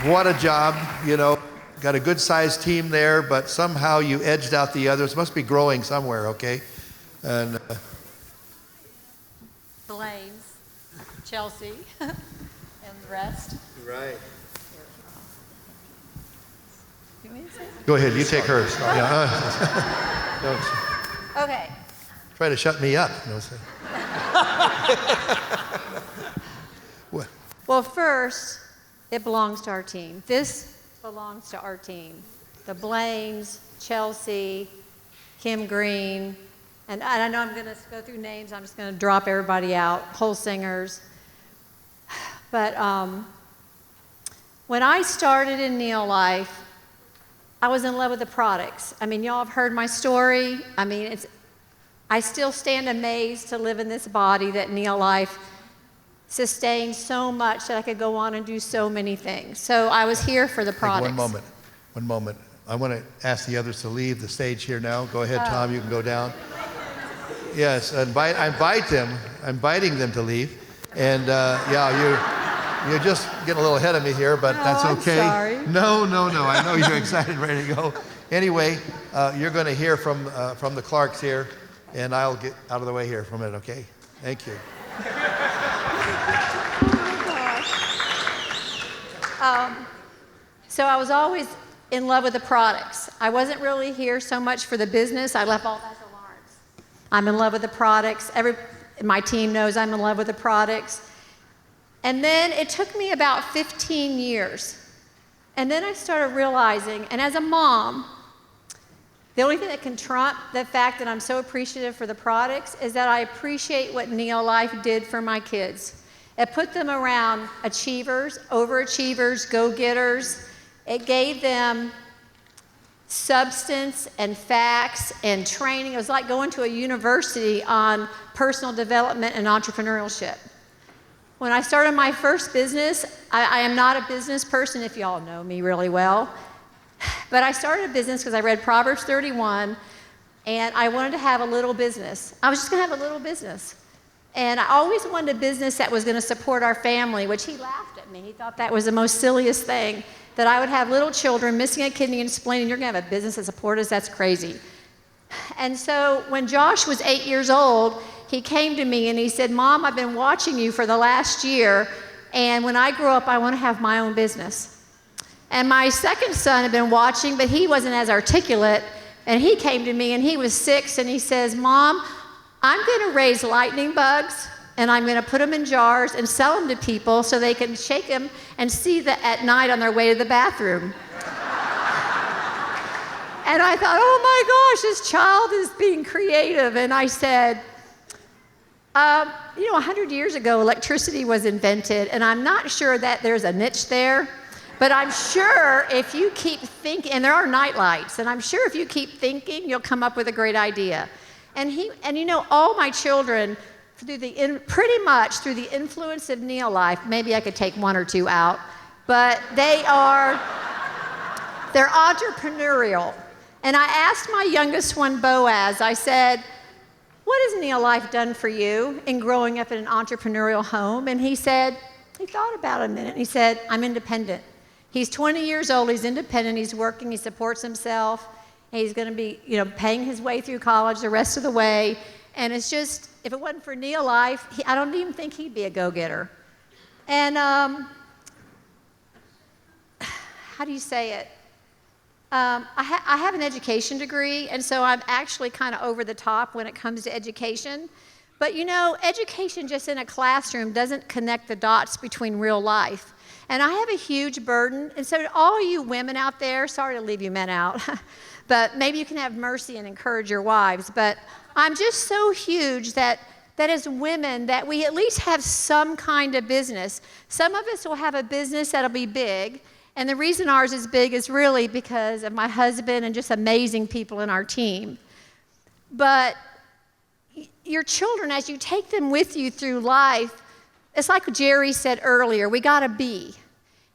what a job, you know. Got a good-sized team there, but somehow you edged out the others. Must be growing somewhere, okay? And Blaine's, Chelsea, and the rest. right. You want me to say? Go ahead, you take hers. Yeah. Don't Okay. try to shut me up. No, what? Well, first, it belongs to our team. This belongs to our team. The Blaines, Chelsea, Kim Green, and I know I'm going to go through names. I'm just going to drop everybody out, whole singers. But when I started in NeoLife, I was in love with the products. I mean, y'all have heard my story. I mean, I still stand amazed to live in this body that NeoLife sustained so much that I could go on and do so many things. So I was here for the products. One moment. I want to ask the others to leave the stage here now. Go ahead, Tom, you can go down. Yes, I invite them. I'm inviting them to leave. And you're just getting a little ahead of me here, but that's okay. I'm sorry. No. I know you're excited, ready to go. Anyway, you're going to hear from the Clarks here, and I'll get out of the way here for a minute, okay? Thank you. So I was always in love with the products. I wasn't really here so much for the business. I left all that to Lawrence. I'm in love with the products. My team knows I'm in love with the products. And then it took me about 15 years. And then I started realizing, and as a mom, the only thing that can trump the fact that I'm so appreciative for the products is that I appreciate what NeoLife did for my kids. It put them around achievers, overachievers, go-getters. It gave them substance and facts and training. It was like going to a university on personal development and entrepreneurship. When I started my first business, I am not a business person, if y'all know me really well, but I started a business because I read Proverbs 31, and I wanted to have a little business. I was just going to have a little business. And I always wanted a business that was going to support our family, which he laughed at me. He thought that was the most silliest thing, that I would have little children missing a kidney and explaining, you're going to have a business that supports us? That's crazy. And so when Josh was 8 years old, he came to me and he said, Mom, I've been watching you for the last year, and when I grow up, I want to have my own business. And my second son had been watching, but he wasn't as articulate, and he came to me, and he was 6, and he says, Mom, I'm going to raise lightning bugs, and I'm going to put them in jars and sell them to people so they can shake them and see that at night on their way to the bathroom. And I thought, oh my gosh, this child is being creative. And I said, 100 years ago, electricity was invented, and I'm not sure that there's a niche there, but I'm sure if you keep thinking, and there are night lights, and I'm sure if you keep thinking, you'll come up with a great idea. And all my children, pretty much through the influence of NeoLife, maybe I could take 1 or 2 out, but they're entrepreneurial. And I asked my youngest one, Boaz, I said, what has NeoLife done for you in growing up in an entrepreneurial home? And he thought about it a minute, and he said, I'm independent. He's 20 years old, he's independent, he's working, he supports himself, he's going to be, paying his way through college the rest of the way. And it's just, if it wasn't for NeoLife, I don't even think he'd be a go-getter. And how do you say it? I have an education degree, and so I'm actually kind of over the top when it comes to education. But education just in a classroom doesn't connect the dots between real life. And I have a huge burden, and so to all you women out there, sorry to leave you men out, but maybe you can have mercy and encourage your wives, but I'm just so huge that as women, that we at least have some kind of business. Some of us will have a business that'll be big, and the reason ours is big is really because of my husband and just amazing people in our team. But your children, as you take them with you through life, it's like Jerry said earlier, we gotta be.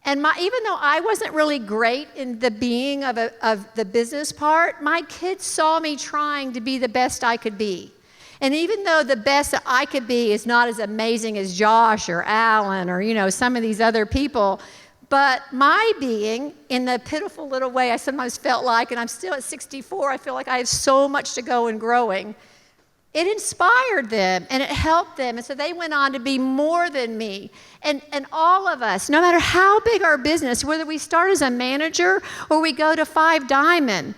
And even though I wasn't really great in the being of the business part, my kids saw me trying to be the best I could be. And even though the best that I could be is not as amazing as Josh or Alan or some of these other people, But my being, in the pitiful little way I sometimes felt like, and I'm still at 64, I feel like I have so much to go and growing, it inspired them and it helped them. And so they went on to be more than me. And all of us, no matter how big our business, whether we start as a manager or we go to Five Diamond,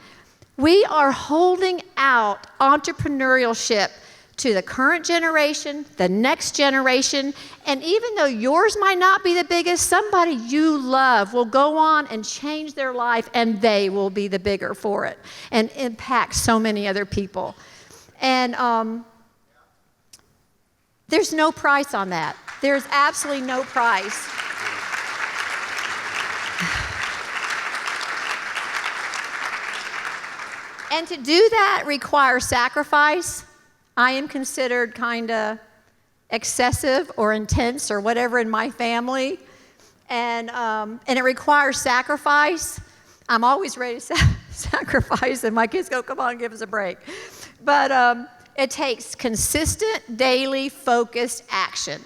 we are holding out entrepreneurship to the current generation, the next generation, and even though yours might not be the biggest, somebody you love will go on and change their life, and they will be the bigger for it and impact so many other people. And there's no price on that. There's absolutely no price. And to do that requires sacrifice. I am considered kind of excessive or intense or whatever in my family. And it requires sacrifice. I'm always ready to sacrifice, and my kids go, come on, give us a break. But it takes consistent, daily, focused action.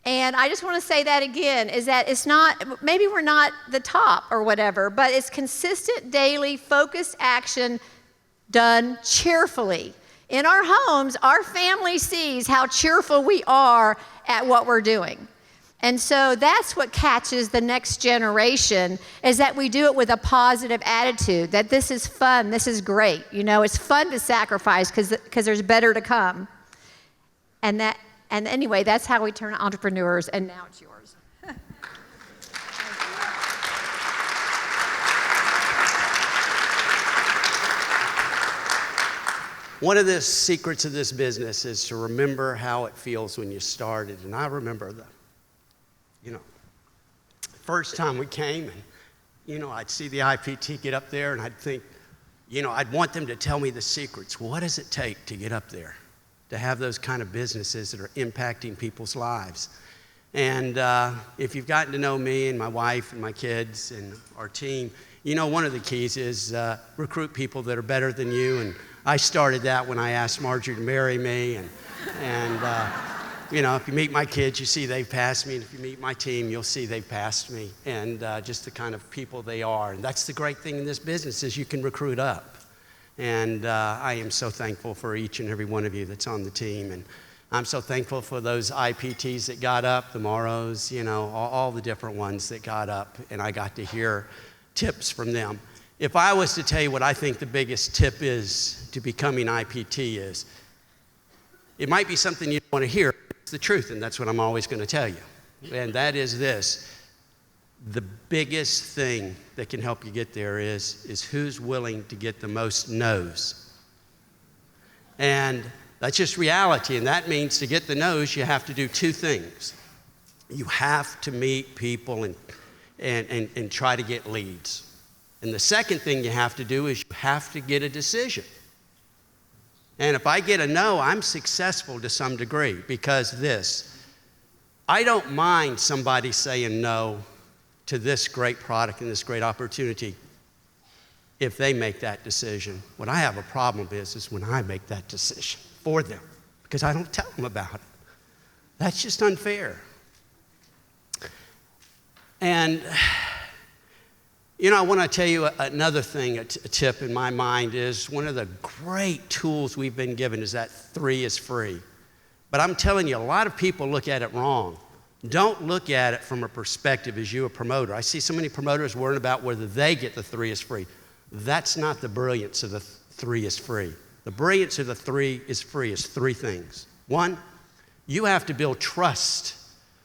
And I just want to say that again, is that it's not, maybe we're not the top or whatever, but it's consistent, daily, focused action done cheerfully. In our homes, our family sees how cheerful we are at what we're doing. And so that's what catches the next generation, is that we do it with a positive attitude, that this is fun, this is great. You know, it's fun to sacrifice because there's better to come. And anyway, that's how we turn entrepreneurs, and now it's yours. One of the secrets of this business is to remember how it feels when you started. And I remember first time we came, and, I'd see the IPT get up there, and I'd think, I'd want them to tell me the secrets. What does it take to get up there, to have those kind of businesses that are impacting people's lives? And if you've gotten to know me and my wife and my kids and our team, one of the keys is recruit people that are better than you. And I started that when I asked Marjorie to marry me. And if you meet my kids, you see they've passed me. And if you meet my team, you'll see they've passed me. And just the kind of people they are. And that's the great thing in this business, is you can recruit up. And I am so thankful for each and every one of you that's on the team. And I'm so thankful for those IPTs that got up, the Morrows, all the different ones that got up. And I got to hear tips from them. If I was to tell you what I think the biggest tip is to becoming IPT is, it might be something you don't want to hear. It's the truth, and that's what I'm always going to tell you. And that is this. The biggest thing that can help you get there is who's willing to get the most no's. And that's just reality, and that means to get the no's, you have to do two things. You have to meet people and try to get leads. And the second thing you have to do is you have to get a decision. And if I get a no, I'm successful to some degree, because I don't mind somebody saying no to this great product and this great opportunity if they make that decision. What I have a problem is when I make that decision for them, because I don't tell them about it. That's just unfair. And I want to tell you another thing, a tip in my mind is one of the great tools we've been given is that 3 is free. But I'm telling you, a lot of people look at it wrong. Don't look at it from a perspective as you a promoter. I see so many promoters worrying about whether they get the 3 is free. That's not the brilliance of the 3 is free. The brilliance of the 3 is free is 3 things. 1, you have to build trust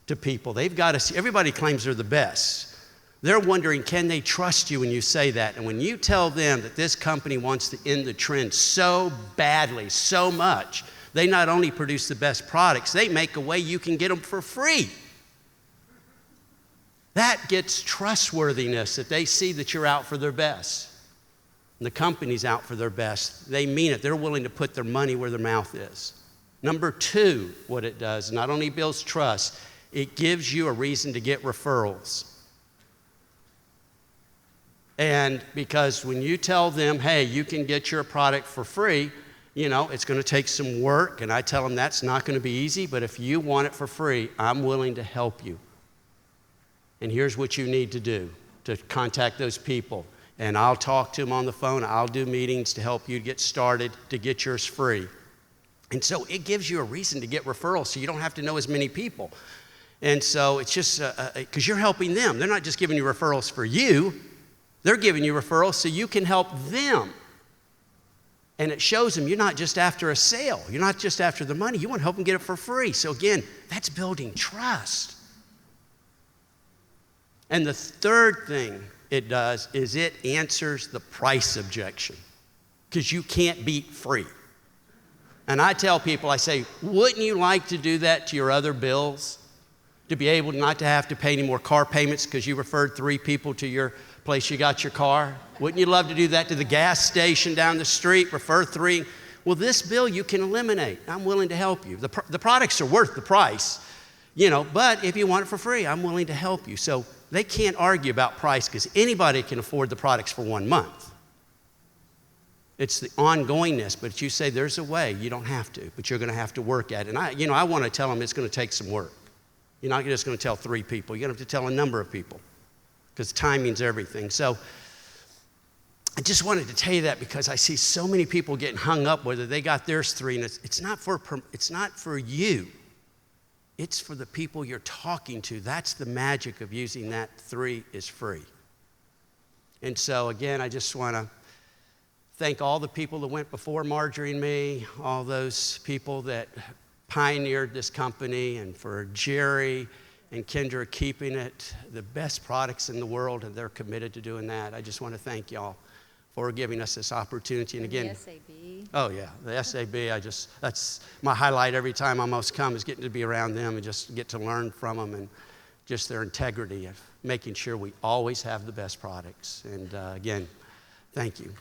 to people. They've got to see, everybody claims they're the best. They're wondering, can they trust you when you say that? And when you tell them that this company wants to end the trend so badly, so much, they not only produce the best products, they make a way you can get them for free. That gets trustworthiness, that they see that you're out for their best. And the company's out for their best. They mean it. They're willing to put their money where their mouth is. Number 2, what it does, not only builds trust, it gives you a reason to get referrals. And because when you tell them, hey, you can get your product for free, it's going to take some work, and I tell them that's not going to be easy, but if you want it for free, I'm willing to help you. And here's what you need to do to contact those people. And I'll talk to them on the phone. I'll do meetings to help you get started, to get yours free. And so it gives you a reason to get referrals so you don't have to know as many people. And so it's just because you're helping them. They're not just giving you referrals for you. They're giving you referrals so you can help them. And it shows them you're not just after a sale. You're not just after the money. You want to help them get it for free. So again, that's building trust. And the third thing it does is it answers the price objection, because you can't beat free. And I tell people, I say, wouldn't you like to do that to your other bills? To be able not to have to pay any more car payments because you referred 3 people to your place you got your car? Wouldn't you love to do that to the gas station down the street, refer 3? Well, this bill you can eliminate. I'm willing to help you. The products are worth the price, but if you want it for free, I'm willing to help you. So they can't argue about price because anybody can afford the products for 1 month. It's the ongoingness, but you say there's a way, you don't have to, but you're going to have to work at it. And I want to tell them it's going to take some work. You're not just going to tell 3 people. You're going to have to tell a number of people because timing's everything. So I just wanted to tell you that because I see so many people getting hung up whether they got theirs 3, and it's not for you. It's for the people you're talking to. That's the magic of using that 3 is free. And so again, I just want to thank all the people that went before Marjorie and me, all those people that pioneered this company, and for Jerry and Kendra keeping it the best products in the world, and they're committed to doing that. I just want to thank y'all for giving us this opportunity. And again, the SAB. Oh yeah, the SAB, that's my highlight every time I almost come, is getting to be around them and just get to learn from them, and just their integrity of making sure we always have the best products. And again, thank you.